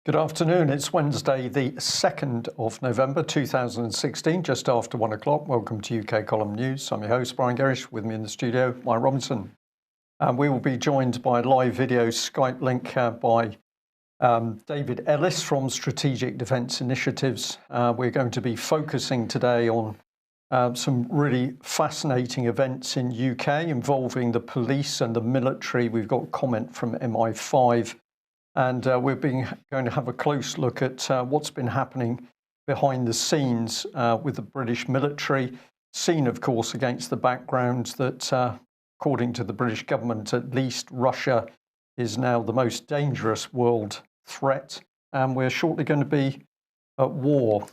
Good afternoon. It's Wednesday, the 2nd of November 2016, just after 1 o'clock. Welcome to UK Column News. I'm your host, Brian Gerrish. With me in the studio, Mike Robinson. We will be joined by a live video Skype link by David Ellis from Strategic Defence Initiatives. We're going to be focusing today on some really fascinating events in UK involving the police and the military. We've got comment from MI5. And we're going to have a close look at what's been happening behind the scenes with the British military, seen, of course, against the background that, according to the British government, at least Russia is now the most dangerous world threat, and we're shortly going to be at war.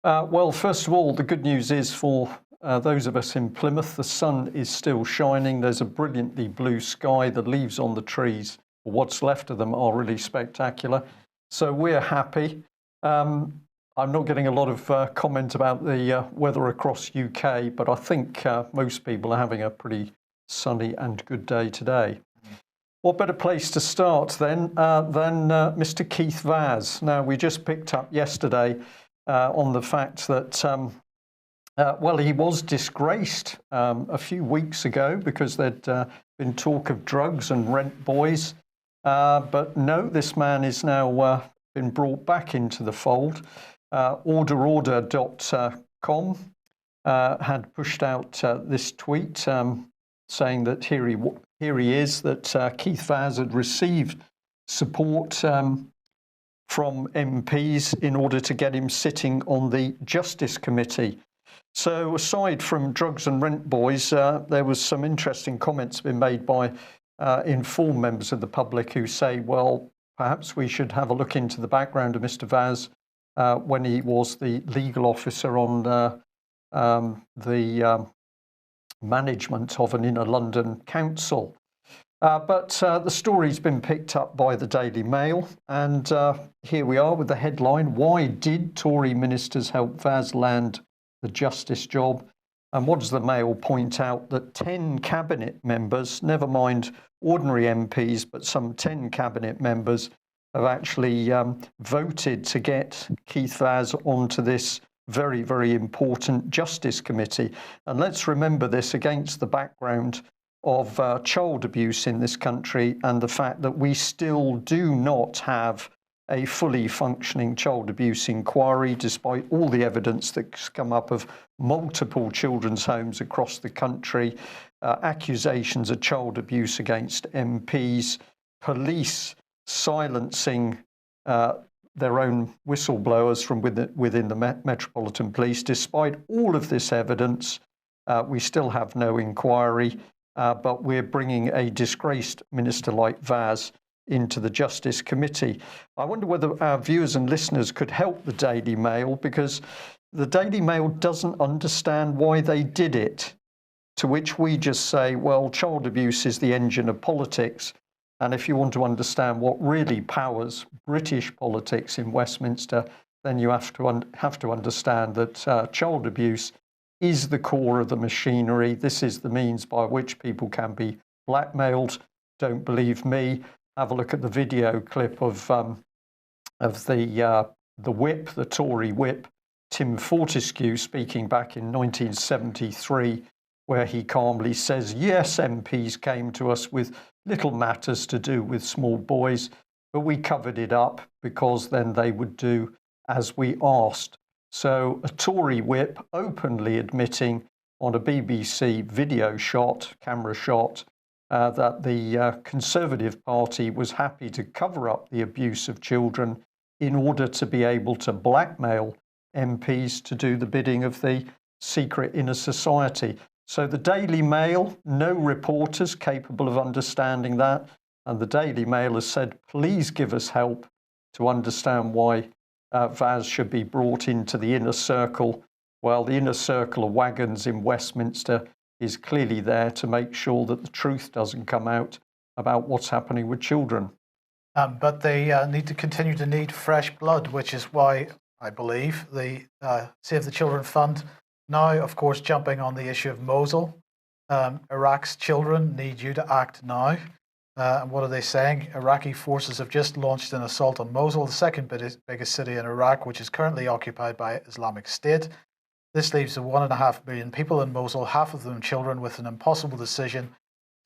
Well, first of all, the good news is for those of us in Plymouth, the sun is still shining. There's a brilliantly blue sky. The leaves on the trees, what's left of them, are really spectacular. So we're happy. I'm not getting a lot of comment about the weather across UK, but I think most people are having a pretty sunny and good day today. What better place to start then than Mr. Keith Vaz? Now, we just picked up yesterday on the fact that, well, he was disgraced a few weeks ago because there'd been talk of drugs and rent boys. But no, this man is now been brought back into the fold. Order.com had pushed out this tweet saying that here he is, that Keith Vaz had received support from MPs in order to get him sitting on the Justice Committee. So aside from drugs and rent boys, there was some interesting comments been made by informed members of the public who say, well, perhaps we should have a look into the background of Mr. Vaz when he was the legal officer on the management of an inner London council. But the story's been picked up by the Daily Mail, and here we are with the headline: Why did Tory ministers help Vaz land the justice job? And what does the Mail point out? That 10 cabinet members, never mind ordinary MPs, but some 10 cabinet members have actually voted to get Keith Vaz onto this very, very important Justice Committee. And let's remember this against the background of child abuse in this country and the fact that we still do not have a fully functioning child abuse inquiry, despite all the evidence that's come up of multiple children's homes across the country, accusations of child abuse against MPs, police silencing their own whistleblowers from within the Metropolitan Police. Despite all of this evidence, we still have no inquiry, but we're bringing a disgraced minister like Vaz into the Justice Committee. I wonder whether our viewers and listeners could help the Daily Mail, because the Daily Mail doesn't understand why they did it, to which we just say, well, child abuse is the engine of politics. And if you want to understand what really powers British politics in Westminster, then you have to understand that child abuse is the core of the machinery. This is the means by which people can be blackmailed. Don't believe me? Have a look at the video clip of the whip, the Tory whip, Tim Fortescue, speaking back in 1973, where he calmly says, yes, MPs came to us with little matters to do with small boys, but we covered it up because then they would do as we asked. So a Tory whip openly admitting on a BBC video shot, camera shot, that the Conservative Party was happy to cover up the abuse of children in order to be able to blackmail MPs to do the bidding of the secret inner society. So the Daily Mail, no reporters capable of understanding that, and the Daily Mail has said, please give us help to understand why Vaz should be brought into the inner circle. Well, the inner circle of wagons in Westminster is clearly there to make sure that the truth doesn't come out about what's happening with children. But they need to continue to need fresh blood, which is why I believe the Save the Children Fund now, of course, jumping on the issue of Mosul. Iraq's children need you to act now. And what are they saying? Iraqi forces have just launched an assault on Mosul, the second biggest city in Iraq, which is currently occupied by Islamic State. This leaves the 1.5 million people in Mosul, half of them children, with an impossible decision: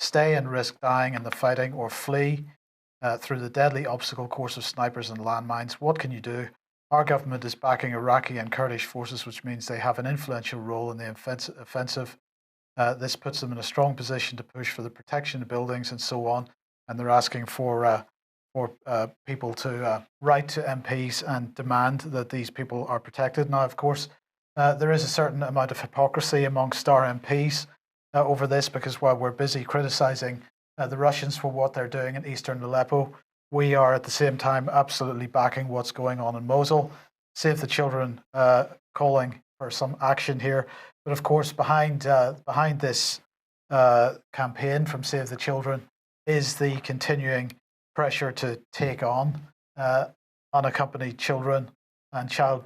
stay and risk dying in the fighting, or flee through the deadly obstacle course of snipers and landmines. What can you do? Our government is backing Iraqi and Kurdish forces, which means they have an influential role in the offensive. This puts them in a strong position to push for the protection of buildings and so on. And they're asking for people to write to MPs and demand that these people are protected. Now, of course, there is a certain amount of hypocrisy amongst our MPs over this, because while we're busy criticising the Russians for what they're doing in eastern Aleppo, we are at the same time absolutely backing what's going on in Mosul. Save the Children calling for some action here. But of course, behind this campaign from Save the Children is the continuing pressure to take on unaccompanied children and child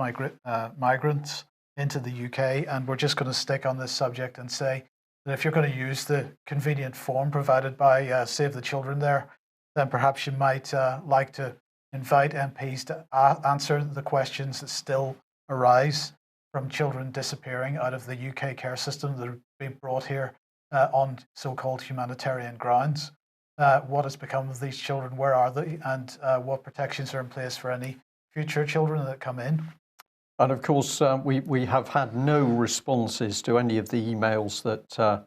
migrants into the UK. And we're just going to stick on this subject and say that if you're going to use the convenient form provided by Save the Children there, then perhaps you might like to invite MPs to answer the questions that still arise from children disappearing out of the UK care system that are being brought here on so-called humanitarian grounds. What has become of these children? Where are they? And what protections are in place for any future children that come in? And of course, we have had no responses to any of the emails that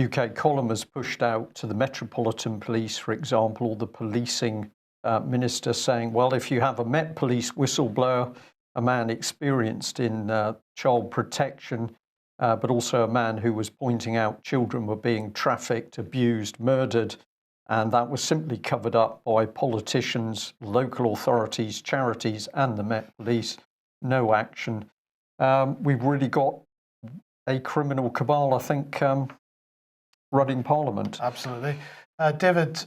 UK Column has pushed out to the Metropolitan Police, for example, or the policing minister, saying, well, if you have a Met Police whistleblower, a man experienced in child protection, but also a man who was pointing out children were being trafficked, abused, murdered, and that was simply covered up by politicians, local authorities, charities, and the Met Police. No action. We've really got a criminal cabal, I think, running Parliament. Absolutely. David,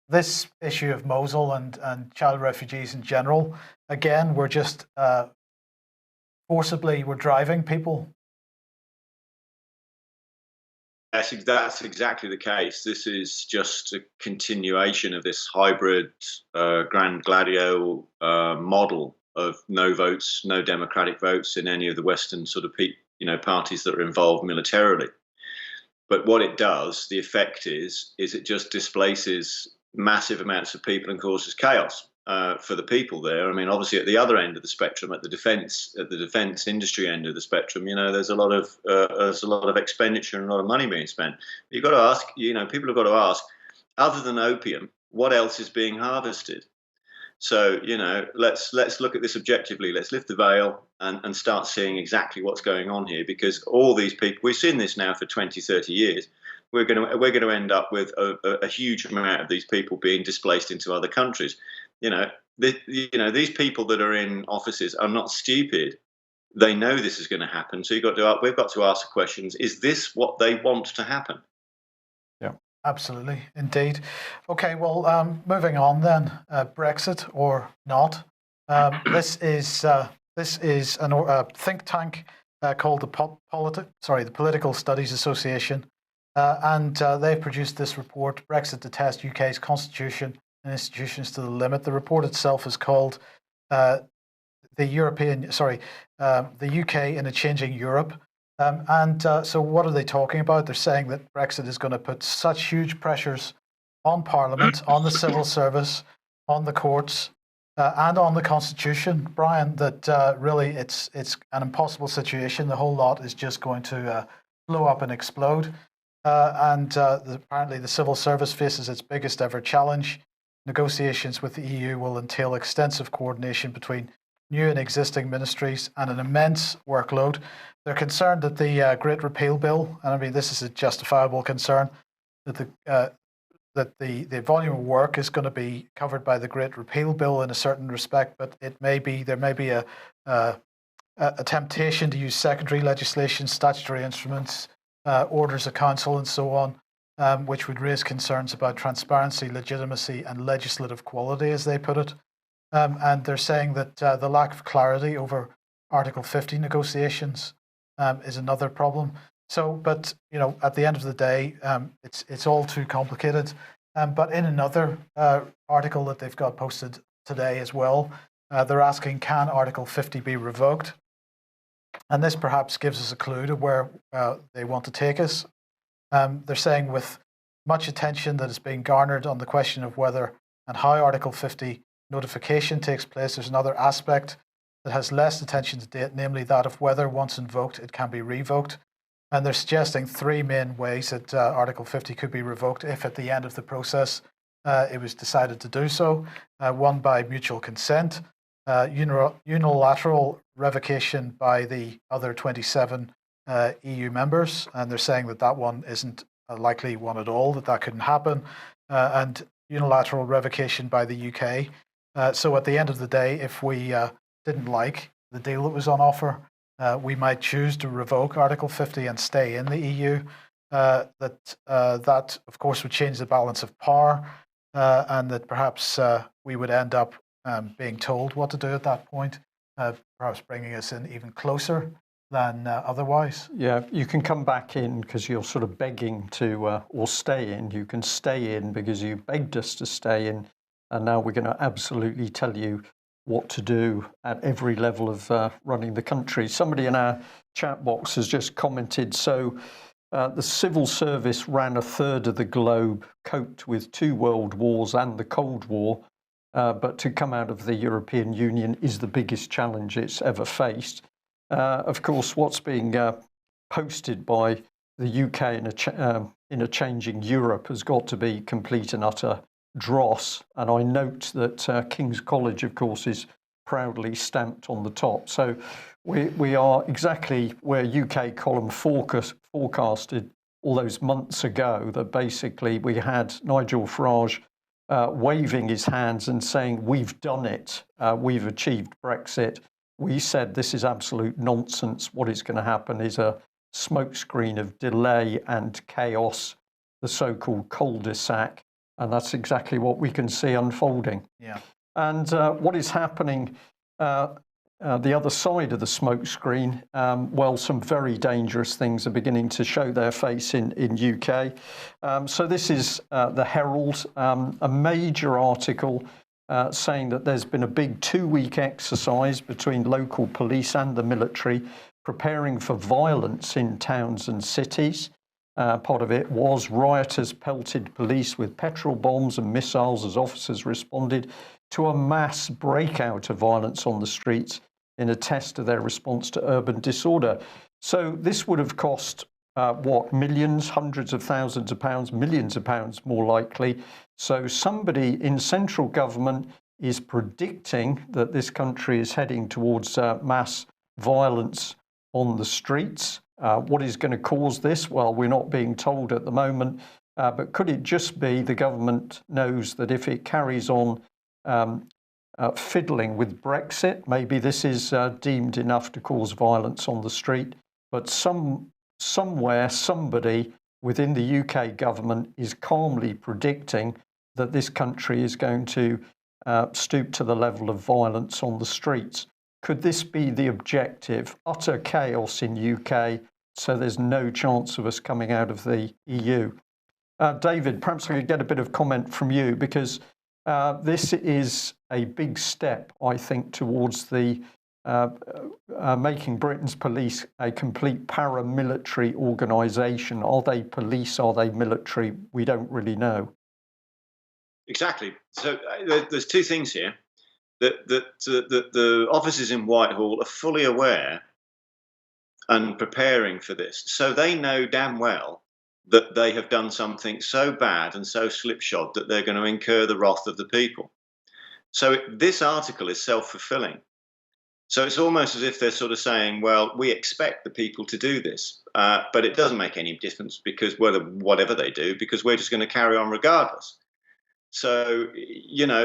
this issue of Mosul and child refugees in general, again, we're just forcibly, we're driving people. That's exactly the case. This is just a continuation of this hybrid Grand Gladio model of no votes, no democratic votes in any of the Western sort of parties that are involved militarily. But what it does, the effect is it just displaces massive amounts of people and causes chaos for the people there. I mean, obviously, at the other end of the spectrum, at the defence industry end of the spectrum, there's a lot of expenditure and a lot of money being spent. You've got to ask, people have got to ask, other than opium, what else is being harvested? So, let's look at this objectively. Let's lift the veil and start seeing exactly what's going on here, because all these people, we've seen this now for 20, 30 years. We're going to end up with a huge amount of these people being displaced into other countries. These people that are in offices are not stupid. They know this is going to happen. So we've got to ask the questions: is this what they want to happen? Yeah, absolutely, indeed. Okay, well, moving on then. Brexit or not? This is a think tank called the Political Studies Association. And they've produced this report, Brexit to Test UK's Constitution and Institutions to the Limit. The report itself is called the UK in a Changing Europe. So what are they talking about? They're saying that Brexit is going to put such huge pressures on Parliament, on the civil service, on the courts, and on the Constitution, Brian, that really it's an impossible situation. The whole lot is just going to blow up and explode. Apparently the civil service faces its biggest ever challenge. Negotiations with the EU will entail extensive coordination between new and existing ministries and an immense workload. They're concerned that the Great Repeal Bill, and I mean this is a justifiable concern, that the volume of work is going to be covered by the Great Repeal Bill in a certain respect, but there may be a temptation to use secondary legislation, statutory instruments, orders of council and so on, which would raise concerns about transparency, legitimacy and legislative quality, as they put it. And they're saying that the lack of clarity over Article 50 negotiations is another problem. So, but, at the end of the day, it's all too complicated. But in another article that they've got posted today as well, they're asking, can Article 50 be revoked? And this perhaps gives us a clue to where they want to take us. They're saying, with much attention that is being garnered on the question of whether and how Article 50 notification takes place, there's another aspect that has less attention to date, namely that of whether, once invoked, it can be revoked. And they're suggesting three main ways that Article 50 could be revoked if at the end of the process it was decided to do so. One, by mutual consent, unilateral revocation by the other 27 EU members, and they're saying that that one isn't a likely one at all, that couldn't happen, and unilateral revocation by the UK. So at the end of the day, if we didn't like the deal that was on offer, we might choose to revoke Article 50 and stay in the EU. That, of course, would change the balance of power, and that perhaps we would end up being told what to do at that point, perhaps bringing us in even closer than otherwise. Yeah, you can come back in because you're sort of begging to, or stay in. You can stay in because you begged us to stay in, and now we're going to absolutely tell you what to do at every level of running the country. Somebody in our chat box has just commented, so the civil service ran a third of the globe, coped with 2 world wars and the Cold War, but to come out of the European Union is the biggest challenge it's ever faced. Of course, what's being posted by the UK in a changing Europe has got to be complete and utter dross. And I note that King's College, of course, is proudly stamped on the top. So we are exactly where UK column forecasted all those months ago, that basically we had Nigel Farage waving his hands and saying, we've done it, we've achieved Brexit. We said this is absolute nonsense. What is going to happen is a smokescreen of delay and chaos, the so-called cul-de-sac, and that's exactly what we can see unfolding. Yeah. And what is happening the other side of the smokescreen, well, some very dangerous things are beginning to show their face in UK. So this is the Herald, a major article saying that there's been a big 2-week exercise between local police and the military preparing for violence in towns and cities. Part of it was rioters pelted police with petrol bombs and missiles as officers responded to a mass breakout of violence on the streets in a test of their response to urban disorder. So this would have cost millions, hundreds of thousands of pounds, millions of pounds more likely. So somebody in central government is predicting that this country is heading towards mass violence on the streets. What is going to cause this? Well, we're not being told at the moment, but could it just be the government knows that if it carries on fiddling with Brexit, maybe this is deemed enough to cause violence on the street, but somewhere somebody within the UK government is calmly predicting that this country is going to stoop to the level of violence on the streets. Could this be the objective? Utter chaos in UK, so there's no chance of us coming out of the EU. David, perhaps I could get a bit of comment from you, because this is a big step, I think, towards the making Britain's police a complete paramilitary organisation. Are they police? Are they military? We don't really know. Exactly. So there's two things here. The officers in Whitehall are fully aware and preparing for this. So they know damn well that they have done something so bad and so slipshod that they're going to incur the wrath of the people. So this article is self-fulfilling. So it's almost as if they're sort of saying, well, we expect the people to do this, but it doesn't make any difference because whatever they do, because we're just going to carry on regardless. So,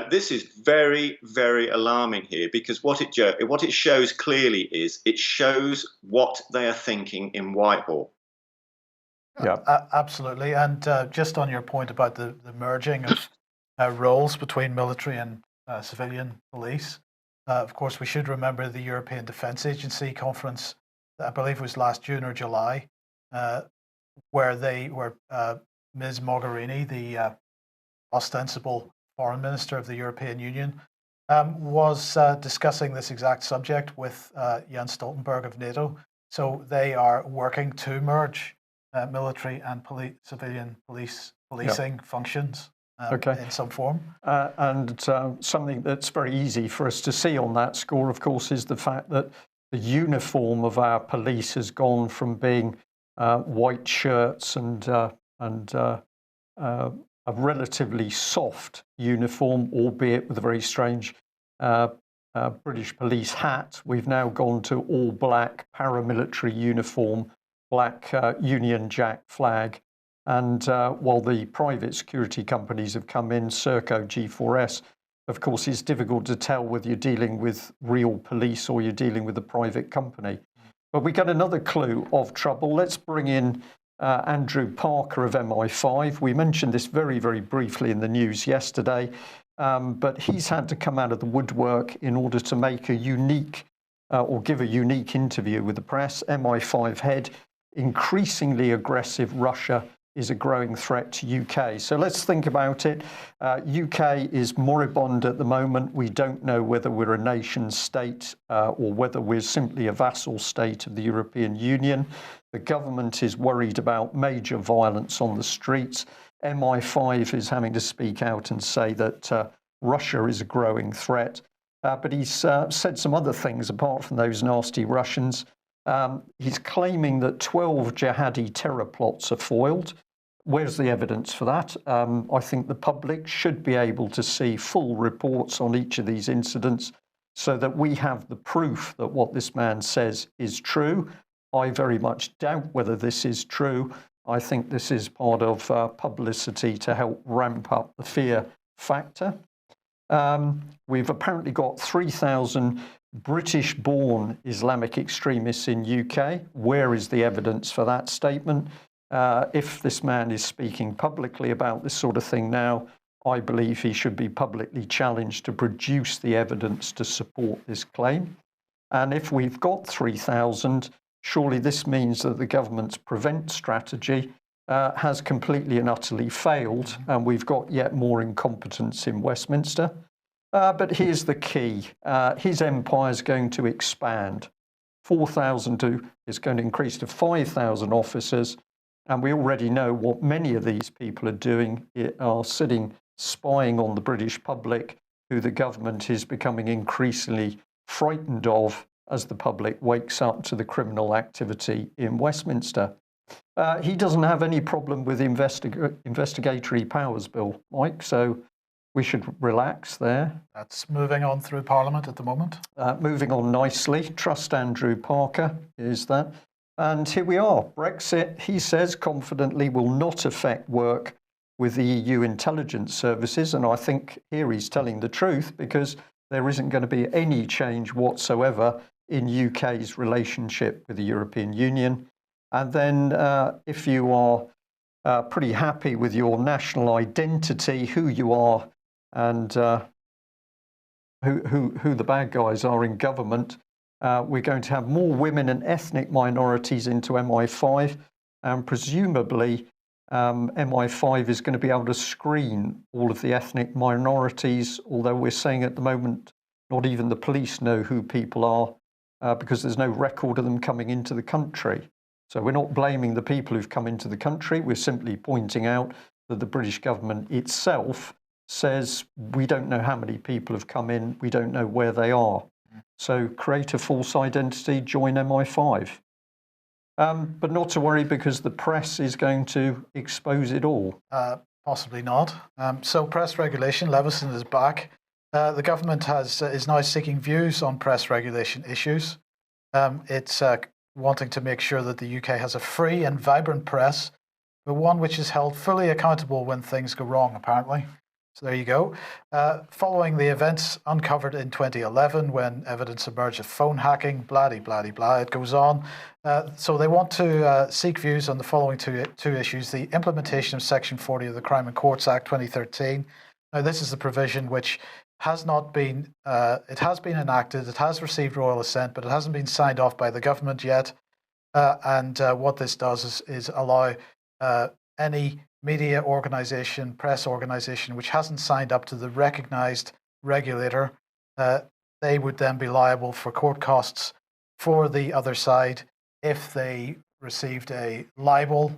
this is very, very alarming here, because what it shows clearly is it shows what they are thinking in Whitehall. Yeah, absolutely. And just on your point about the merging of roles between military and civilian police, of course, we should remember the European Defence Agency conference, I believe it was last June or July, where Ms. Mogherini, the ostensible foreign minister of the European Union, was discussing this exact subject with Jens Stoltenberg of NATO. So they are working to merge military and civilian policing functions in some form. And something that's very easy for us to see on that score, of course, is the fact that the uniform of our police has gone from being white shirts and a relatively soft uniform, albeit with a very strange British police hat. We've now gone to all black paramilitary uniform, black Union Jack flag. And while the private security companies have come in, Serco, G4S, of course, it's difficult to tell whether you're dealing with real police or you're dealing with a private company. But we get another clue of trouble. Let's bring in Andrew Parker of MI5. We mentioned this very, very briefly in the news yesterday, but he's had to come out of the woodwork in order to make a unique or give a unique interview with the press. MI5 head, increasingly aggressive Russia is a growing threat to UK. So let's think about it. UK is moribund at the moment. We don't know whether we're a nation state or whether we're simply a vassal state of the European Union. The government is worried about major violence on the streets. MI5 is having to speak out and say that Russia is a growing threat. But he's said some other things apart from those nasty Russians. He's claiming that 12 jihadi terror plots are foiled. Where's the evidence for that? I think the public should be able to see full reports on each of these incidents so that we have the proof that what this man says is true. I very much doubt whether this is true. I think this is part of publicity to help ramp up the fear factor. We've apparently got 3,000 British-born Islamic extremists in UK. Where is the evidence for that statement? If this man is speaking publicly about this sort of thing now, I believe he should be publicly challenged to produce the evidence to support this claim. And if we've got 3,000, surely this means that the government's prevent strategy has completely and utterly failed, and we've got yet more incompetence in Westminster. But here's the key. His empire is going to expand. 4,000 is going to increase to 5,000 officers. And we already know what many of these people are doing, are sitting spying on the British public, who the government is becoming increasingly frightened of as the public wakes up to the criminal activity in Westminster. He doesn't have any problem with investigatory powers, Bill, Mike, so we should relax there. That's moving on through Parliament at the moment. Moving on nicely. Trust Andrew Parker is that. And here we are. Brexit, he says confidently, will not affect work with the EU intelligence services. And I think here he's telling the truth, because there isn't going to be any change whatsoever in UK's relationship with the European Union. And then if you are pretty happy with your national identity, who you are, and who the bad guys are in government, we're going to have more women and ethnic minorities into MI5, and presumably MI5 is going to be able to screen all of the ethnic minorities, although we're saying at the moment not even the police know who people are because there's no record of them coming into the country. So we're not blaming the people who've come into the country. We're simply pointing out that the British government itself says we don't know how many people have come in, we don't know where they are. So create a false identity, join MI5. But not to worry, because the press is going to expose it all. Possibly not. So press regulation, Leveson is back. The government is now seeking views on press regulation issues. It's wanting to make sure that the UK has a free and vibrant press, but one which is held fully accountable when things go wrong, apparently. So there you go. Following the events uncovered in 2011, when evidence emerged of phone hacking, blah-de-blah-de-blah, it goes on. So they want to seek views on the following two issues: the implementation of Section 40 of the Crime and Courts Act 2013. Now, this is the provision which has not been, it has been enacted, it has received royal assent, but it hasn't been signed off by the government yet. And what this does is allow any media organisation, press organisation, which hasn't signed up to the recognised regulator, they would then be liable for court costs for the other side if they received a libel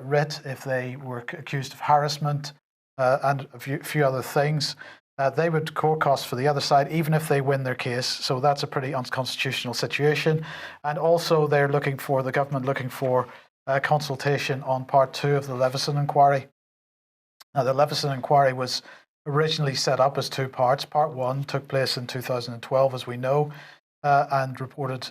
writ, if they were accused of harassment and a few other things. They would court costs for the other side, even if they win their case. So that's a pretty unconstitutional situation. And also the government looking for consultation on part 2 of the Leveson inquiry. Now, the Leveson inquiry was originally set up as 2 parts. Part 1 took place in 2012, as we know, and reported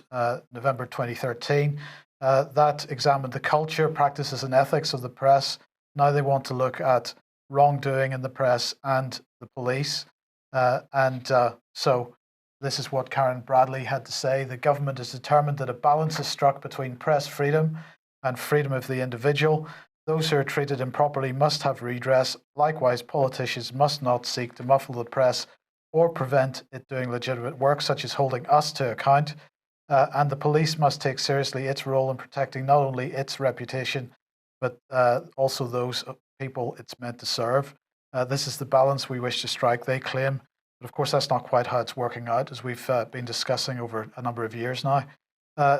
November 2013. That examined the culture, practices, and ethics of the press. Now they want to look at wrongdoing in the press and the police. So this is what Karen Bradley had to say. The government is determined that a balance is struck between press freedom and freedom of the individual. Those who are treated improperly must have redress. Likewise, politicians must not seek to muffle the press or prevent it doing legitimate work, such as holding us to account. And the police must take seriously its role in protecting not only its reputation, but also those people it's meant to serve. This is the balance we wish to strike, they claim. But of course, that's not quite how it's working out, as we've been discussing over a number of years now.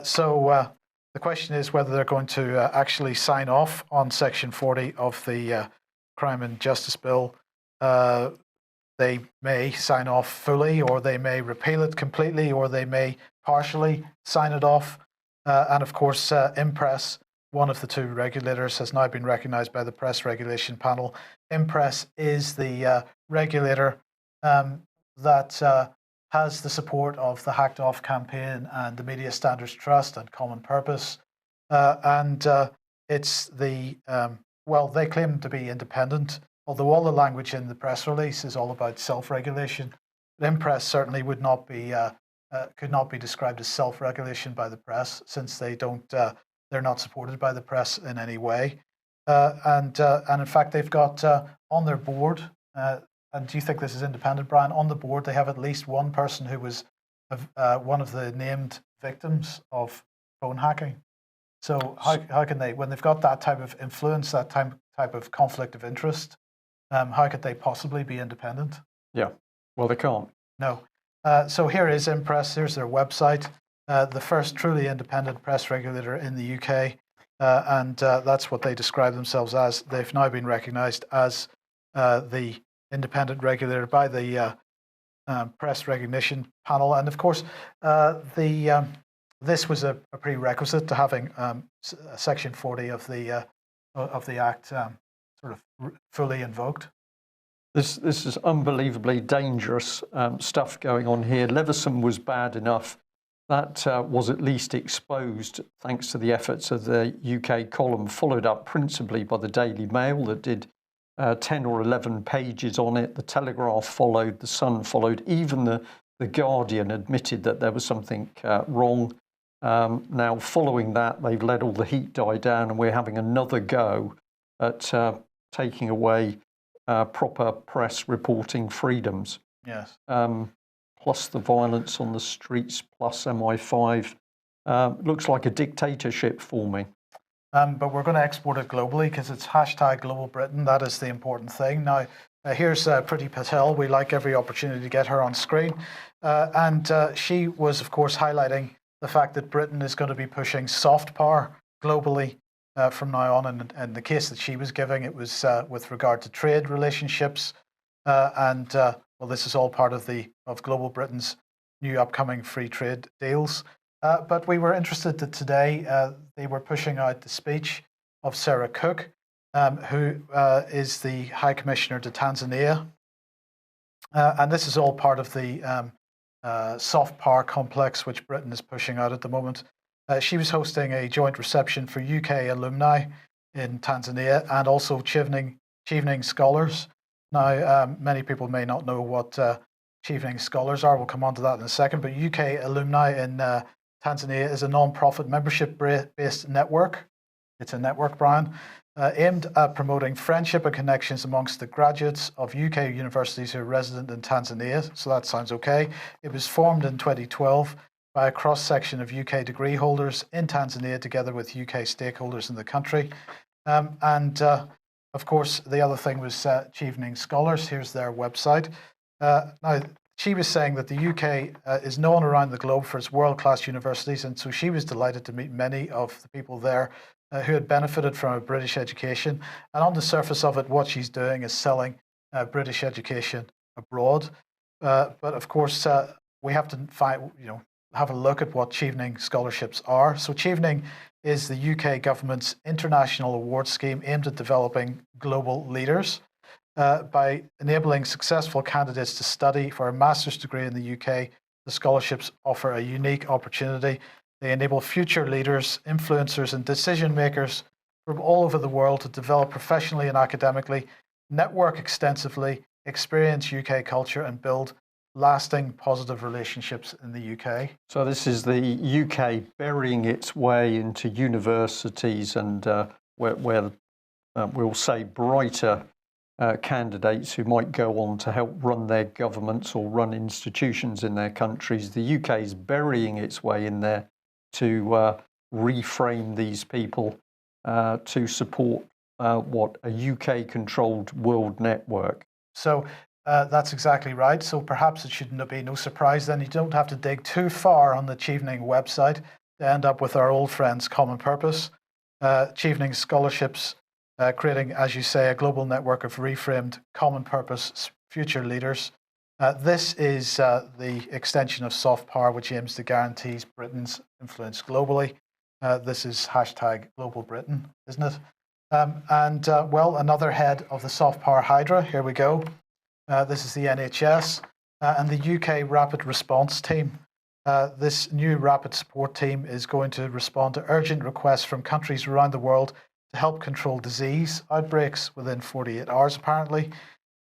So the question is whether they're going to actually sign off on Section 40 of the Crime and Justice Bill. They may sign off fully, or they may repeal it completely, or they may partially sign it off. And of course, Impress, one of the 2 regulators, has now been recognised by the Press Regulation Panel. Impress is the regulator that has the support of the Hacked Off campaign and the Media Standards Trust and Common Purpose. It's the, they claim to be independent, although all the language in the press release is all about self-regulation. Impress certainly would not be, could not be described as self-regulation by the press, since they don't, they're not supported by the press in any way. And in fact, they've got on their board, and do you think this is independent, Brian? On the board, they have at least one person who was one of the named victims of phone hacking. So how can they, when they've got that type of influence, that type of conflict of interest, how could they possibly be independent? Yeah, well, they can't. No. So here is Impress. Here's their website. The first truly independent press regulator in the UK. And that's what they describe themselves as. They've now been recognised as the independent regulator by the Press Recognition Panel. And of course, this was a prerequisite to having Section 40 of the Act sort of fully invoked. This is unbelievably dangerous stuff going on here. Leveson was bad enough. That was at least exposed thanks to the efforts of the UK column, followed up principally by the Daily Mail that did 10 or 11 pages on it. The Telegraph followed, the Sun followed. Even the Guardian admitted that there was something wrong. Now, following that, they've let all the heat die down, and we're having another go at taking away proper press reporting freedoms. Yes. Plus the violence on the streets, plus MI5. Looks like a dictatorship forming. But we're going to export it globally because it's hashtag Global Britain. That is the important thing. Now, here's Priti Patel. We like every opportunity to get her on screen. And she was, of course, highlighting the fact that Britain is going to be pushing soft power globally from now on. And the case that she was giving, it was with regard to trade relationships. Well, this is all part of Global Britain's new upcoming free trade deals. But we were interested that today they were pushing out the speech of Sarah Cook, who is the High Commissioner to Tanzania. And this is all part of the soft power complex which Britain is pushing out at the moment. She was hosting a joint reception for UK alumni in Tanzania and also Chevening scholars. Now, many people may not know what Chevening scholars are. We'll come on to that in a second. But UK alumni in Tanzania is a non-profit membership-based network. It's a network, Brian, aimed at promoting friendship and connections amongst the graduates of UK universities who are resident in Tanzania. So that sounds okay. It was formed in 2012 by a cross-section of UK degree holders in Tanzania together with UK stakeholders in the country. Of course, the other thing was Chevening Scholars. Here's their website. Now, she was saying that the UK is known around the globe for its world-class universities, and so she was delighted to meet many of the people there who had benefited from a British education. And on the surface of it, what she's doing is selling British education abroad. But of course, we have to have a look at what Chevening scholarships are. So Chevening is the UK government's international award scheme aimed at developing global leaders. By enabling successful candidates to study for a master's degree in the UK, the scholarships offer a unique opportunity. They enable future leaders, influencers, and decision makers from all over the world to develop professionally and academically, network extensively, experience UK culture, and build lasting positive relationships in the UK. So this is the UK burying its way into universities and where we'll say brighter candidates who might go on to help run their governments or run institutions in their countries. The UK is burying its way in there to reframe these people to support a UK-controlled world network. So that's exactly right. So perhaps it should be no surprise then you don't have to dig too far on the Chevening website to end up with our old friends Common Purpose. Chevening scholarships creating, as you say, a global network of reframed common purpose future leaders. This is the extension of soft power, which aims to guarantee Britain's influence globally. This is #GlobalBritain, isn't it? Well, another head of the soft power hydra, here we go. This is the NHS and the UK Rapid Response Team. This new rapid support team is going to respond to urgent requests from countries around the world to help control disease outbreaks within 48 hours, apparently.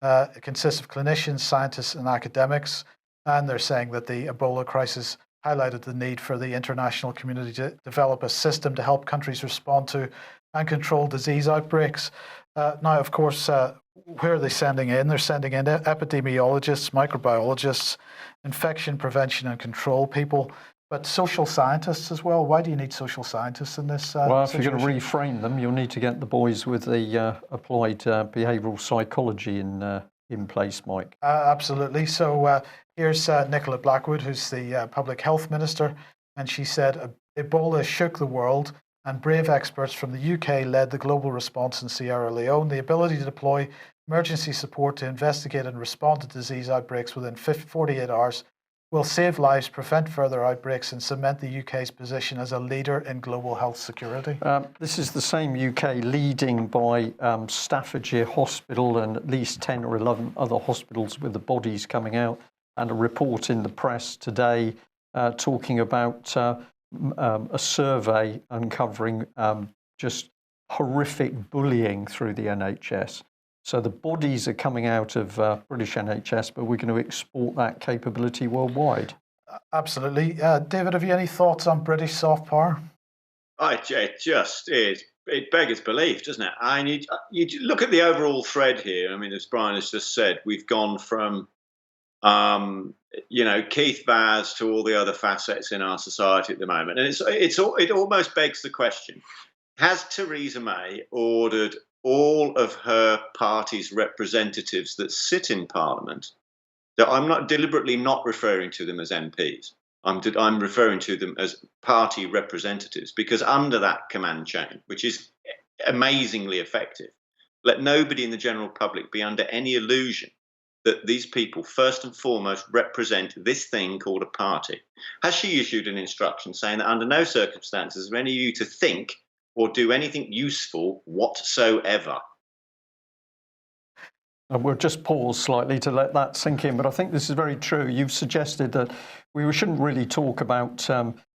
It consists of clinicians, scientists, and academics. And they're saying that the Ebola crisis highlighted the need for the international community to develop a system to help countries respond to and control disease outbreaks. Now, of course, where are they sending in? They're sending in epidemiologists, microbiologists, infection prevention and control people, but social scientists as well. Why do you need social scientists in this Well, if situation? you're going to reframe them, you'll need to get the boys with the applied behavioural psychology in place, Mike. Absolutely. So here's Nicola Blackwood, who's the Public Health Minister, and she said, Ebola shook the world and brave experts from the UK led the global response in Sierra Leone. The ability to deploy emergency support to investigate and respond to disease outbreaks within 48 hours will save lives, prevent further outbreaks, and cement the UK's position as a leader in global health security. This is the same UK leading by Staffordshire Hospital and at least 10 or 11 other hospitals with the bodies coming out, and a report in the press today talking about a survey uncovering just horrific bullying through the NHS. So the bodies are coming out of British NHS, but we're going to export that capability worldwide. Absolutely. David, have you any thoughts on British soft power? It just is. It beggars belief, doesn't it? You look at the overall thread here. I mean, as Brian has just said, we've gone from, Keith Vaz to all the other facets in our society at the moment. And it almost begs the question, has Theresa May ordered all of her party's representatives that sit in Parliament, that I'm not deliberately not referring to them as MPs, I'm referring to them as party representatives, because under that command chain, which is amazingly effective, let nobody in the general public be under any illusion that these people first and foremost represent this thing called a party. Has she issued an instruction saying that under no circumstances are any of you to think or do anything useful whatsoever? And we'll just pause slightly to let that sink in, but I think this is very true. You've suggested that we shouldn't really talk about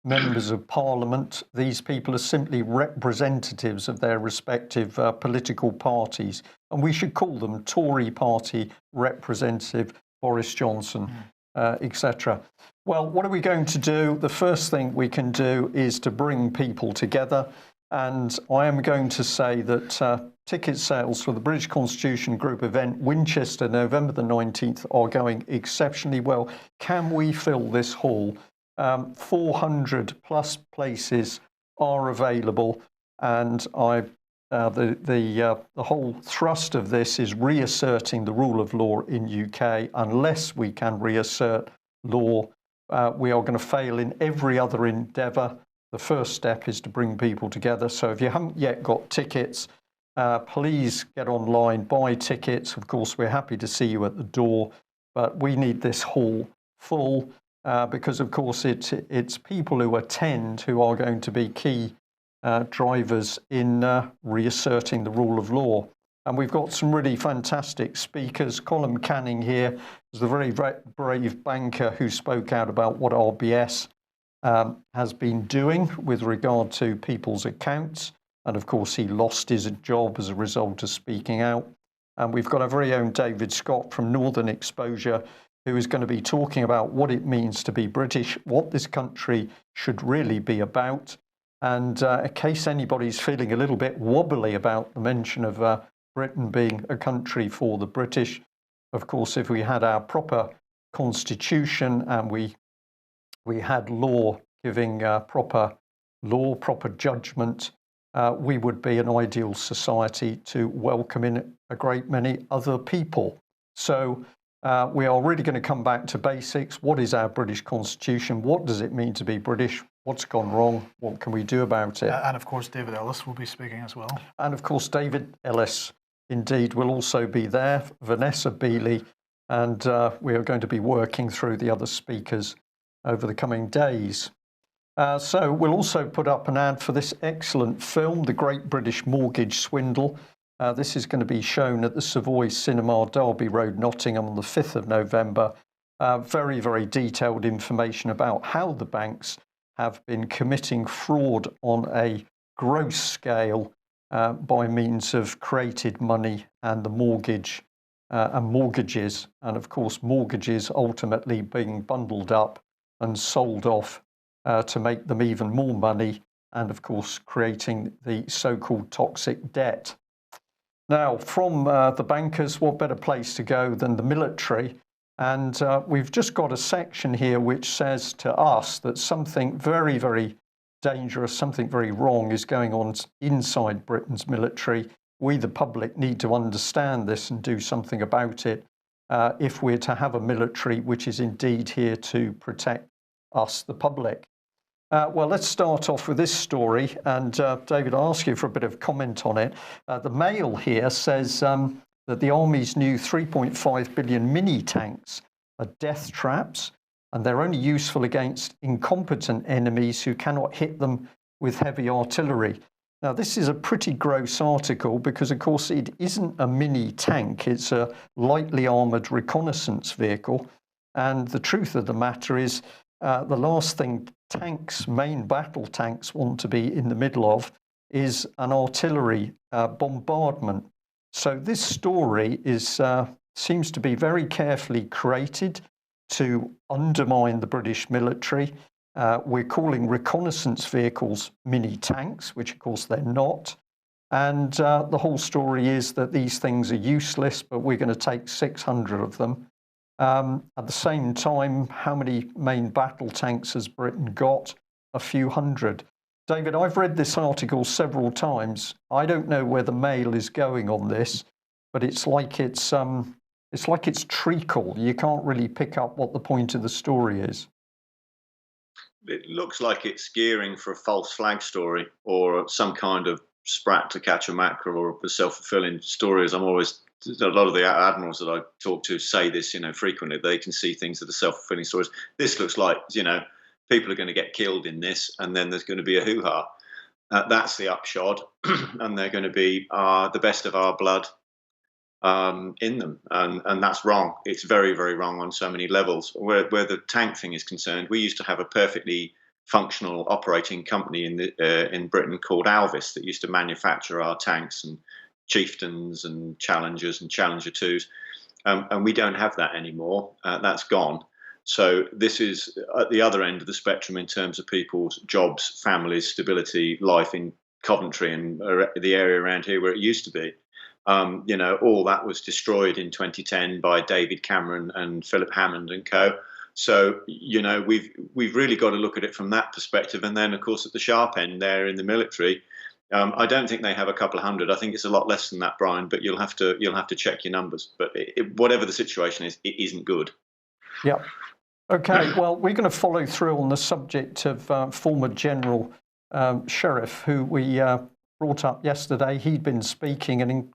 members of Parliament. These people are simply representatives of their respective political parties, and we should call them Tory party representative, Boris Johnson, etc. Well, what are we going to do? The first thing we can do is to bring people together. And I am going to say that ticket sales for the British Constitution Group event, Winchester, November the 19th, are going exceptionally well. Can we fill this hall? 400 plus places are available, and I The whole thrust of this is reasserting the rule of law in UK. Unless we can reassert law, we are going to fail in every other endeavour. The first step is to bring people together. So if you haven't yet got tickets, please get online, buy tickets. Of course, we're happy to see you at the door, but we need this hall full because, of course, it's people who attend who are going to be key drivers in reasserting the rule of law. And we've got some really fantastic speakers. Colin Canning here is the very brave banker who spoke out about what RBS has been doing with regard to people's accounts. And of course, he lost his job as a result of speaking out. And we've got our very own David Scott from Northern Exposure, who is going to be talking about what it means to be British, what this country should really be about. And in case anybody's feeling a little bit wobbly about the mention of Britain being a country for the British, of course, if we had our proper constitution and we had law giving proper law, proper judgment, we would be an ideal society to welcome in a great many other people. So we are really going to come back to basics. What is our British constitution? What does it mean to be British? What's gone wrong? What can we do about it? And of course, David Ellis will be speaking as well. And of course, David Ellis, indeed, will also be there. Vanessa Beeley, and we are going to be working through the other speakers over the coming days. So we'll also put up an ad for this excellent film, The Great British Mortgage Swindle. This is going to be shown at the Savoy Cinema, Derby Road, Nottingham, on the 5th of November. Very, very detailed information about how the banks have been committing fraud on a gross scale by means of created money and the mortgage and mortgages. And of course, mortgages ultimately being bundled up and sold off to make them even more money, and of course creating the so-called toxic debt. Now, from the bankers, what better place to go than the military? And we've just got a section here which says to us that something very, very dangerous, something very wrong is going on inside Britain's military. We, the public, need to understand this and do something about it if we're to have a military which is indeed here to protect us, the public. Well, let's start off with this story, and David, I'll ask you for a bit of comment on it. The Mail here says that the Army's new 3.5 billion mini tanks are death traps, and they're only useful against incompetent enemies who cannot hit them with heavy artillery. Now, this is a pretty gross article because, of course, it isn't a mini tank. It's a lightly armoured reconnaissance vehicle. And the truth of the matter is the last thing tanks, main battle tanks, want to be in the middle of is an artillery bombardment. So this story is seems to be very carefully created to undermine the British military. We're calling reconnaissance vehicles mini tanks, which of course they're not. And the whole story is that these things are useless, but we're going to take 600 of them. At the same time, how many main battle tanks has Britain got? A few hundred. David, I've read this article several times. I don't know where the Mail is going on this, but it's like it's treacle. You can't really pick up what the point of the story is. It looks like it's gearing for a false flag story or some kind of sprat to catch a mackerel or a self-fulfilling story. As a lot of the admirals that I talk to say this, frequently. They can see things that are self-fulfilling stories. This looks like, people are going to get killed in this, and then there's going to be a hoo-ha. That's the upshot, and they're going to be the best of our blood in them, and that's wrong. It's very, very wrong on so many levels. Where the tank thing is concerned, we used to have a perfectly functional operating company in Britain called Alvis that used to manufacture our tanks and Chieftains and Challengers and Challenger 2s, and we don't have that anymore. That's gone. So this is at the other end of the spectrum in terms of people's jobs, families, stability, life in Coventry and the area around here where it used to be. All that was destroyed in 2010 by David Cameron and Philip Hammond and co. So, we've really got to look at it from that perspective. And then, of course, at the sharp end there in the military, I don't think they have a couple of hundred. I think it's a lot less than that, Brian. But you'll have to check your numbers. But whatever the situation is, it isn't good. Yeah. Okay. Well, we're going to follow through on the subject of former General Shirreff, who we brought up yesterday. He'd been speaking, and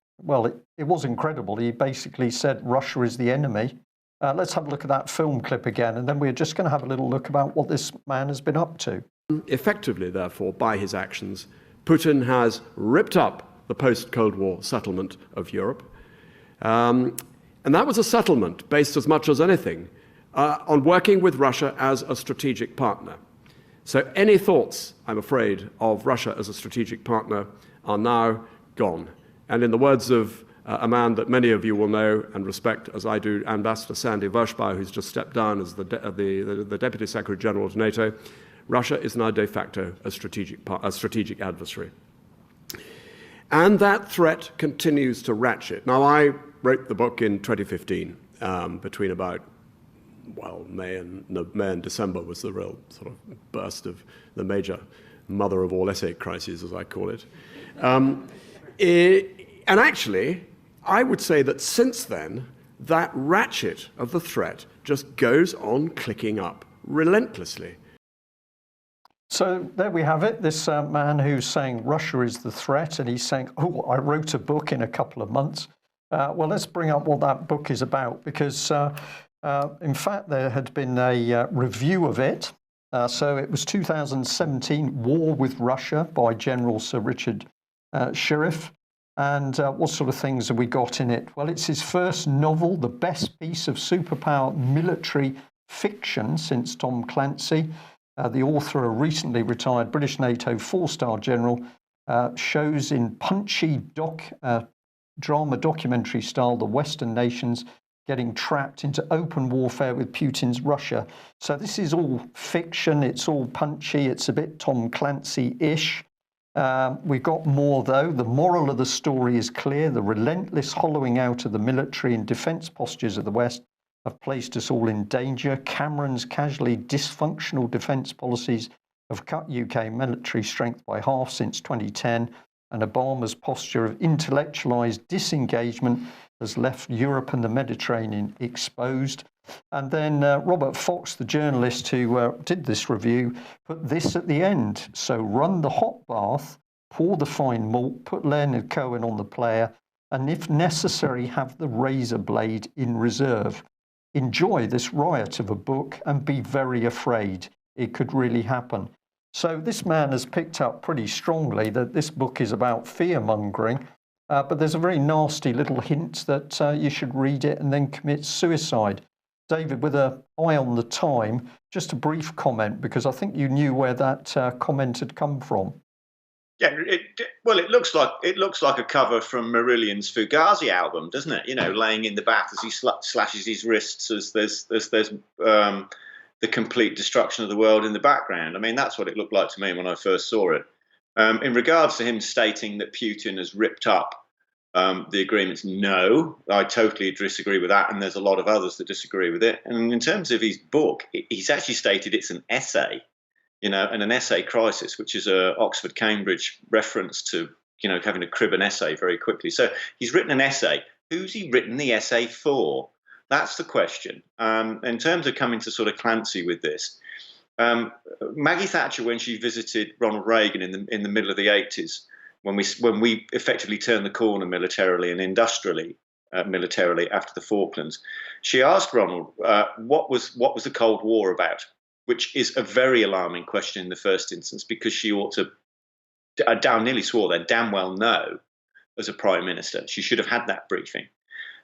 it was incredible. He basically said Russia is the enemy. Let's have a look at that film clip again, and then we're just going to have a little look about what this man has been up to. Effectively, therefore, by his actions, Putin has ripped up the post-Cold War settlement of Europe. And that was a settlement based as much as anything on working with Russia as a strategic partner. So any thoughts, I'm afraid, of Russia as a strategic partner are now gone. And in the words of a man that many of you will know and respect, as I do, Ambassador Sandy Vershbow, who's just stepped down as the Deputy Secretary General to NATO, Russia is now de facto a strategic adversary. And that threat continues to ratchet. Now, I wrote the book in 2015, between about, May and December was the real sort of burst of the major mother of all essay crises, as I call it. And actually, I would say that since then, that ratchet of the threat just goes on clicking up relentlessly. So there we have it, this man who's saying Russia is the threat, and he's saying, I wrote a book in a couple of months. Well, let's bring up what that book is about, because in fact, there had been a review of it. So it was 2017, War with Russia by General Sir Richard Shirreff. And what sort of things have we got in it? Well, it's his first novel, the best piece of superpower military fiction since Tom Clancy. The author, a recently retired British NATO four-star general, shows in punchy drama documentary style the Western nations getting trapped into open warfare with Putin's Russia. So this is all fiction, it's all punchy, it's a bit Tom Clancy-ish. We've got more, though. The moral of the story is clear. The relentless hollowing out of the military and defence postures of the West have placed us all in danger. Cameron's casually dysfunctional defence policies have cut UK military strength by half since 2010, and Obama's posture of intellectualised disengagement has left Europe and the Mediterranean exposed. And then Robert Fox, the journalist who did this review, put this at the end. So run the hot bath, pour the fine malt, put Leonard Cohen on the player, and if necessary, have the razor blade in reserve. Enjoy this riot of a book and be very afraid. It could really happen. So this man has picked up pretty strongly that this book is about fear-mongering, but there's a very nasty little hint that you should read it and then commit suicide. David, with an eye on the time, just a brief comment, because I think you knew where that comment had come from. Yeah, it looks like a cover from Marillion's Fugazi album, doesn't it? You know, laying in the bath as he slashes his wrists as there's the complete destruction of the world in the background. I mean, that's what it looked like to me when I first saw it. In regards to him stating that Putin has ripped up the agreements, no, I totally disagree with that, and there's a lot of others that disagree with it. And in terms of his book, he's actually stated it's an essay, you know, and an essay crisis, which is a Oxford-Cambridge reference to, you know, having to crib an essay very quickly. So he's written an essay. Who's he written the essay for? That's the question. In terms of coming to sort of Clancy with this, Maggie Thatcher, when she visited Ronald Reagan in the middle of the 80s, when we effectively turned the corner militarily and industrially, militarily after the Falklands, she asked Ronald what was the Cold War about, which is a very alarming question in the first instance, because she ought to, I nearly swore then, damn well know as a prime minister. She should have had that briefing.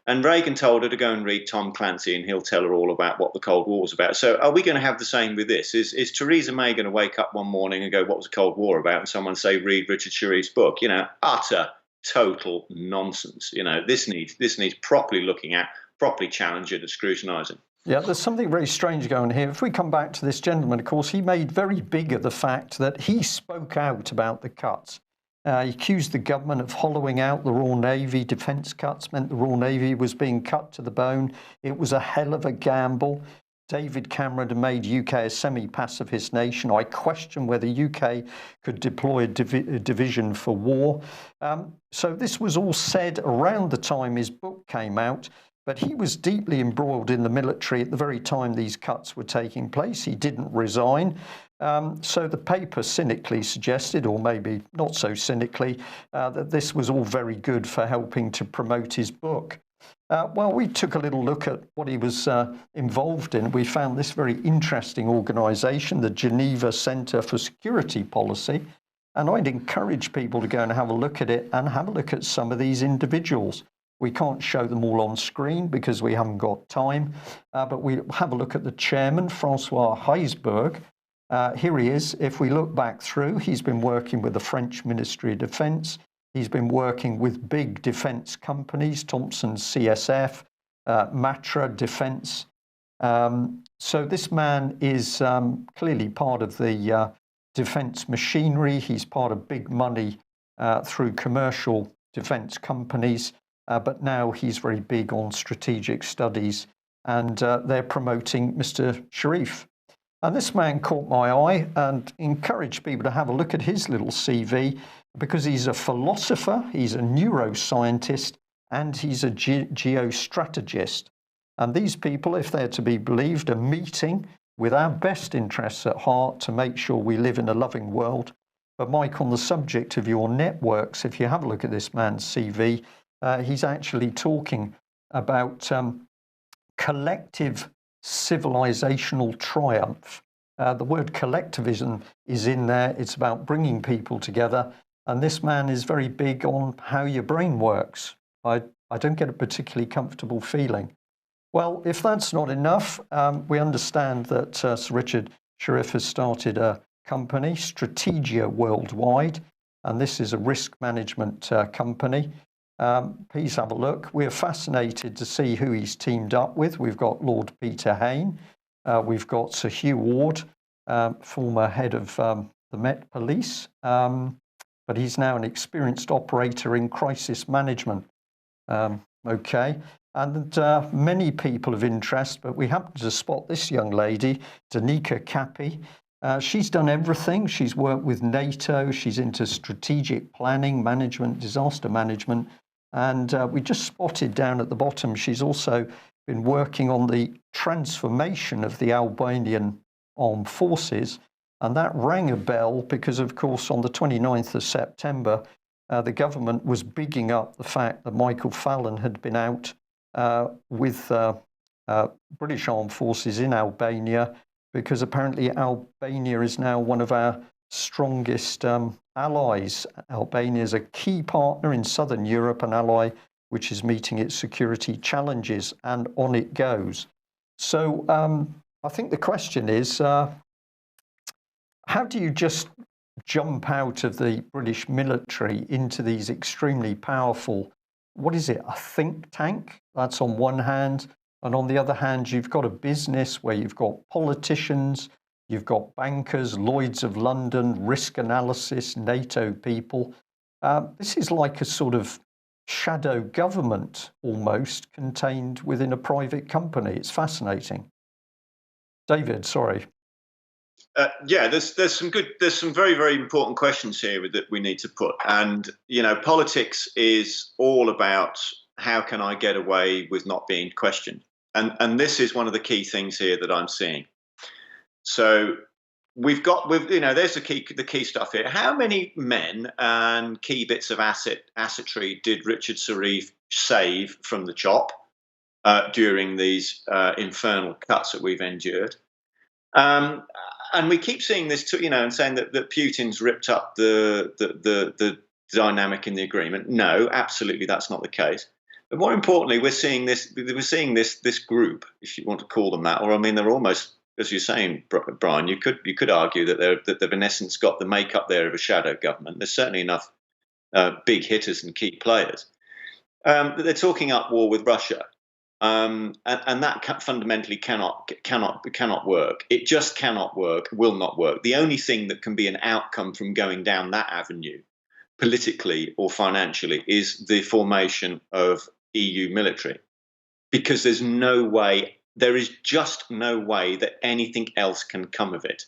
And Reagan told her to go and read Tom Clancy, and he'll tell her all about what the Cold War was about. So are we going to have the same with this? Is Theresa May going to wake up one morning and go, what was the Cold War about? And someone say, read Richard Shirreff's book? You know, utter, total nonsense. You know, this needs properly looking at, properly challenging and scrutinising. Yeah, there's something very strange going here. If we come back to this gentleman, of course, he made very big of the fact that he spoke out about the cuts. He accused the government of hollowing out the Royal Navy. Defence cuts meant the Royal Navy was being cut to the bone. It was a hell of a gamble. David Cameron had made UK a semi-pacifist nation. I question whether UK could deploy a division for war. So this was all said around the time his book came out, but he was deeply embroiled in the military at the very time these cuts were taking place. He didn't resign. So the paper cynically suggested, or maybe not so cynically, that this was all very good for helping to promote his book. Well, we took a little look at what he was involved in. We found this very interesting organisation, the Geneva Centre for Security Policy, and I'd encourage people to go and have a look at it and have a look at some of these individuals. We can't show them all on screen because we haven't got time, but we have a look at the chairman, Francois Heisberg. Here he is. If we look back through, he's been working with the French Ministry of Defence. He's been working with big defence companies, Thomson CSF, Matra Defence. So this man is clearly part of the defence machinery. He's part of big money through commercial defence companies, but now he's very big on strategic studies, and they're promoting Mr. Shirreff. And this man caught my eye and encouraged people to have a look at his little CV, because he's a philosopher, he's a neuroscientist, and he's a geostrategist. And these people, if they're to be believed, are meeting with our best interests at heart to make sure we live in a loving world. But Mike, on the subject of your networks, if you have a look at this man's CV, he's actually talking about collective civilizational triumph. The word collectivism is in there. It's about bringing people together. And this man is very big on how your brain works. I don't get a particularly comfortable feeling. Well, if that's not enough, we understand that Sir Richard Shirreff has started a company, Strategia Worldwide, and this is a risk management company. Please have a look. We're fascinated to see who he's teamed up with. We've got Lord Peter Hain. We've got Sir Hugh Ward, former head of the Met Police. But he's now an experienced operator in crisis management. Okay, and many people of interest, but we happen to spot this young lady, Danica Cappy. She's done everything. She's worked with NATO. She's into strategic planning, management, disaster management. And we just spotted down at the bottom, she's also been working on the transformation of the Albanian armed forces. And that rang a bell because, of course, on the 29th of September, the government was bigging up the fact that Michael Fallon had been out with British armed forces in Albania, because apparently Albania is now one of our strongest allies. Albania is a key partner in southern Europe, an ally which is meeting its security challenges, and on it goes. So I think the question is, how do you just jump out of the British military into these extremely powerful, what is it, a think tank? That's on one hand. And on the other hand, you've got a business where you've got politicians, you've got bankers, Lloyds of London, risk analysis, NATO people. This is like a sort of shadow government almost contained within a private company. It's fascinating. David, sorry. Yeah, there's some very, very important questions here that we need to put. And, you know, politics is all about how can I get away with not being questioned? And this is one of the key things here that I'm seeing. So there's the key stuff here. How many men and key bits of assetry did Richard Shirreff save from the chop during these infernal cuts that we've endured? And we keep seeing this, and saying that Putin's ripped up the dynamic in the agreement. No, absolutely, that's not the case. But more importantly, we're seeing this group, if you want to call them that, or I mean, they're almost, as you're saying, Brian, you could argue that they've in essence got the makeup there of a shadow government. There's certainly enough big hitters and key players. But they're talking up war with Russia. And that fundamentally cannot work. It just cannot work, will not work. The only thing that can be an outcome from going down that avenue, politically or financially, is the formation of EU military, because there's no way there is just no way that anything else can come of it.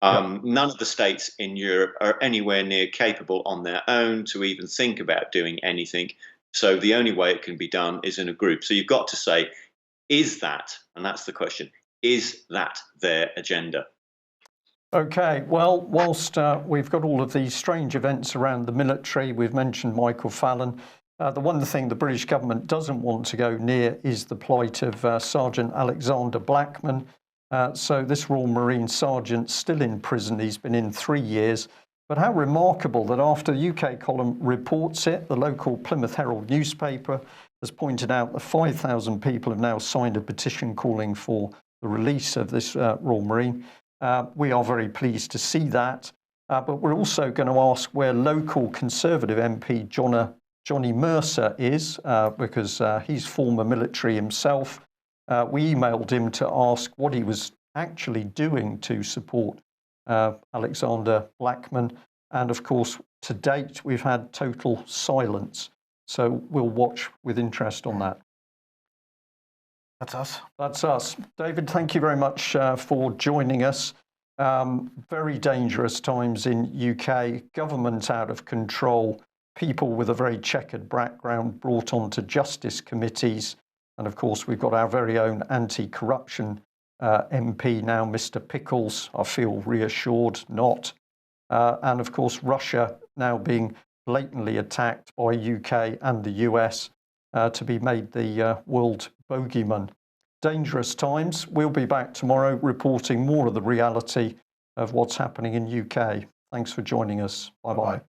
None of the states in Europe are anywhere near capable on their own to even think about doing anything. So the only way it can be done is in a group. So you've got to say, is that, and that's the question, is that their agenda? Okay, well, whilst we've got all of these strange events around the military, we've mentioned Michael Fallon. The one thing the British government doesn't want to go near is the plight of Sergeant Alexander Blackman. So this Royal Marine Sergeant's still in prison. He's been in 3 years. But how remarkable that after the UK column reports it, the local Plymouth Herald newspaper has pointed out that 5,000 people have now signed a petition calling for the release of this Royal Marine. We are very pleased to see that. But we're also going to ask where local Conservative MP Johnny Mercer is, because he's former military himself. We emailed him to ask what he was actually doing to support Alexander Blackman. And of course, to date, we've had total silence. So we'll watch with interest on that. That's us. That's us. David, thank you very much for joining us. Very dangerous times in UK, government out of control, people with a very checkered background brought onto justice committees. And of course, we've got our very own anti-corruption MP now, Mr. Pickles. I feel reassured not. And of course, Russia now being blatantly attacked by UK and the US to be made the world bogeyman. Dangerous times. We'll be back tomorrow reporting more of the reality of what's happening in UK. Thanks for joining us. Bye-bye.